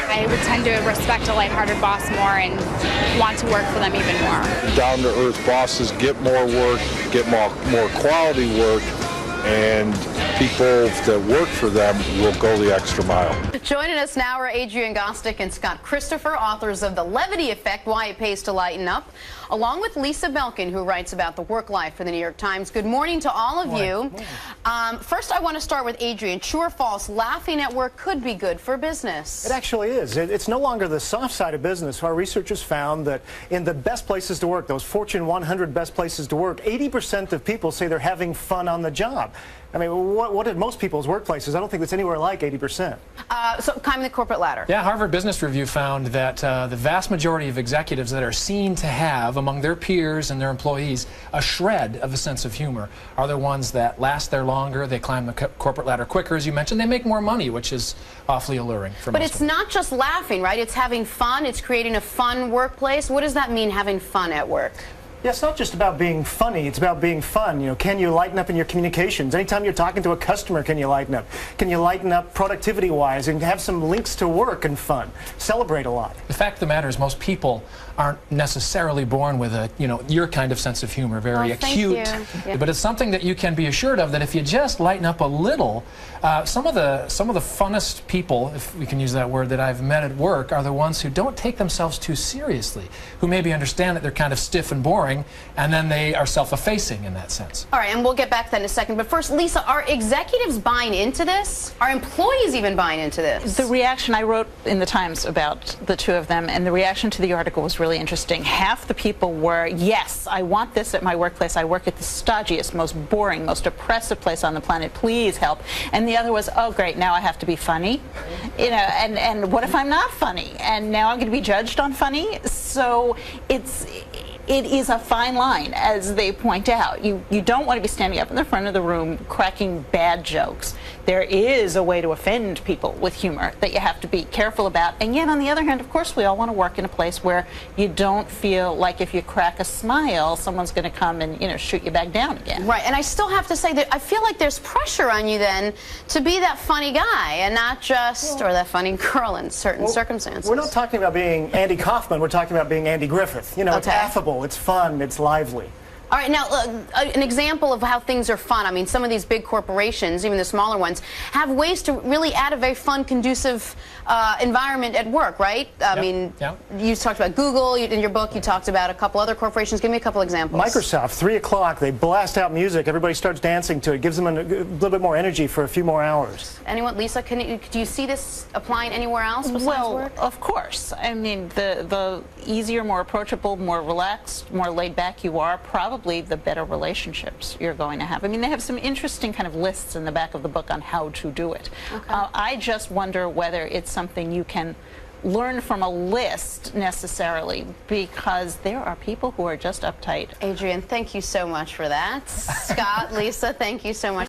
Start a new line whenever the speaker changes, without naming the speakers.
I would tend to respect a lighthearted boss more and want to work for them even more.
Down-to-earth bosses get more work, get more quality work, and people that work for them will go the extra mile.
Joining us now are Adrian, Gostick, and Scott Christopher, authors of The Levity Effect, Why It Pays to Lighten Up, along with Lisa Belkin, who writes about the work life for the New York Times. Good morning to all of you. First, I want to start with Adrian. True or false, laughing at work could be good for business?
It actually is. It's no longer the soft side of business. Our researchers found that in the best places to work, those Fortune 100 best places to work, 80% of people say they're having fun on the job. I mean, what at most people's workplaces? I don't think that's anywhere like 80%.
So climbing the corporate ladder.
Yeah, Harvard Business Review found that the vast majority of executives that are seen to have, among their peers and their employees, a shred of a sense of humor are the ones that last there longer, they climb the corporate ladder quicker, as you mentioned, they make more money, which is awfully alluring for most
But it's not just laughing, right? It's having fun, it's creating a fun workplace. What does that mean, having fun at work?
Yeah, it's not just about being funny, it's about being fun. You know, can you lighten up in your communications? Anytime you're talking to a customer, can you lighten up? Can you lighten up productivity-wise and have some links to work and fun? Celebrate a lot.
The fact of the matter is most people aren't necessarily born with a, your kind of sense of humor, very acute.
Yeah.
But it's something that you can be assured of that if you just lighten up a little, some of the funnest people, if we can use that word, that I've met at work are the ones who don't take themselves too seriously, who maybe understand that they're kind of stiff and boring, and then they are self-effacing in that sense.
All right, and we'll get back to that in a second. But first, Lisa, are executives buying into this? Are employees even buying into this?
The reaction, I wrote in the Times about the two of them, and the reaction to the article was really interesting. Half the people were, yes, I want this at my workplace. I work at the stodgiest, most boring, most oppressive place on the planet. Please help. And the other was, oh, great, now I have to be funny. And what if I'm not funny? And now I'm going to be judged on funny? So it is a fine line, as they point out. You don't want to be standing up in the front of the room cracking bad jokes. There is a way to offend people with humor that you have to be careful about. And yet, on the other hand, of course, we all want to work in a place where you don't feel like if you crack a smile, someone's going to come and, shoot you back down again.
Right, and I still have to say that I feel like there's pressure on you then to be that funny guy and not just, or that funny girl in certain circumstances.
We're not talking about being Andy Kaufman, we're talking about being Andy Griffith. It's affable, it's fun, it's lively.
All right, now, an example of how things are fun. I mean, some of these big corporations, even the smaller ones, have ways to really add a very fun, conducive environment at work, right? I mean, you talked about Google. In your book, you talked about a couple other corporations. Give me a couple examples.
Microsoft, 3 o'clock, they blast out music. Everybody starts dancing to it. Gives them a little bit more energy for a few more hours.
Anyone? Lisa, do you see this applying anywhere else besides work?
Well, of course. I mean, the easier, more approachable, more relaxed, more laid back you are, probably the better relationships you're going to have. I mean, they have some interesting kind of lists in the back of the book on how to do it.
Okay.
I just wonder whether it's something you can learn from a list necessarily, because there are people who are just uptight.
Adrian, thank you so much for that. Scott, Lisa, thank you so much.